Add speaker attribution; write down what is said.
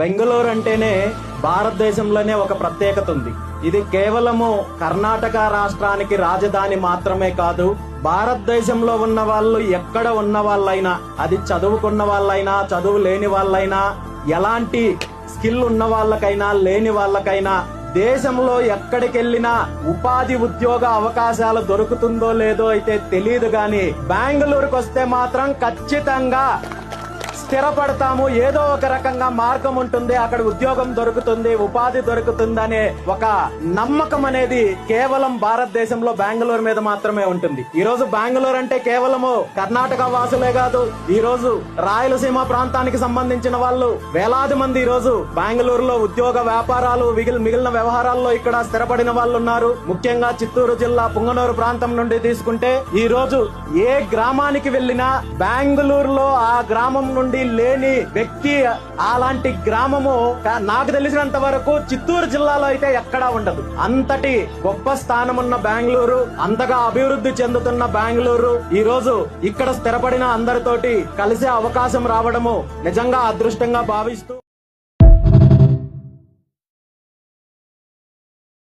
Speaker 1: బెంగళూరు అంటేనే భారతదేశంలోనే ఒక ప్రత్యేకత ఉంది. ఇది కేవలము కర్ణాటక రాష్ట్రానికి రాజధాని మాత్రమే కాదు, భారతదేశంలో ఉన్న వాళ్ళు ఎక్కడ ఉన్న వాళ్ళైనా, అది చదువుకున్న వాళ్ళైనా, చదువు లేని వాళ్ళైనా, ఎలాంటి స్కిల్ ఉన్న వాళ్ళకైనా లేని వాళ్ళకైనా దేశంలో ఎక్కడికెళ్లినా ఉపాధి ఉద్యోగ అవకాశాలు దొరుకుతుందో లేదో అయితే తెలియదు గాని బెంగళూరుకు వస్తే మాత్రం ఖచ్చితంగా స్థిరపడతాము. ఏదో ఒక రకంగా మార్గం ఉంటుంది, అక్కడ ఉద్యోగం దొరుకుతుంది, ఉపాధి దొరుకుతుందనే ఒక నమ్మకం అనేది కేవలం భారతదేశంలో బెంగళూరు మీద మాత్రమే ఉంటుంది. ఈ రోజు బెంగళూరు అంటే కేవలము కర్ణాటక వాసులే కాదు, ఈ రోజు రాయలసీమ ప్రాంతానికి సంబంధించిన వాళ్ళు వేలాది మంది ఈ రోజు బెంగళూరులో ఉద్యోగ వ్యాపారాలు మిగిలిన వ్యవహారాల్లో ఇక్కడ స్థిరపడిన వాళ్ళు ఉన్నారు. ముఖ్యంగా చిత్తూరు జిల్లా పుంగనూరు ప్రాంతం నుండి తీసుకుంటే ఈ రోజు ఏ గ్రామానికి వెళ్లినా బెంగళూరులో ఆ గ్రామం నుండి లేని వ్యక్తి, అలాంటి గ్రామము నాకు తెలిసినంత వరకు చిత్తూరు జిల్లాలో అయితే ఎక్కడా ఉండదు. అంతటి గొప్ప స్థానమున్న బెంగళూరు, అంతగా అభివృద్ధి చెందుతున్న బెంగళూరు ఈ రోజు ఇక్కడ స్థిరపడిన అందరితోటి కలిసే అవకాశం రావడము నిజంగా అదృష్టంగా భావిస్తూ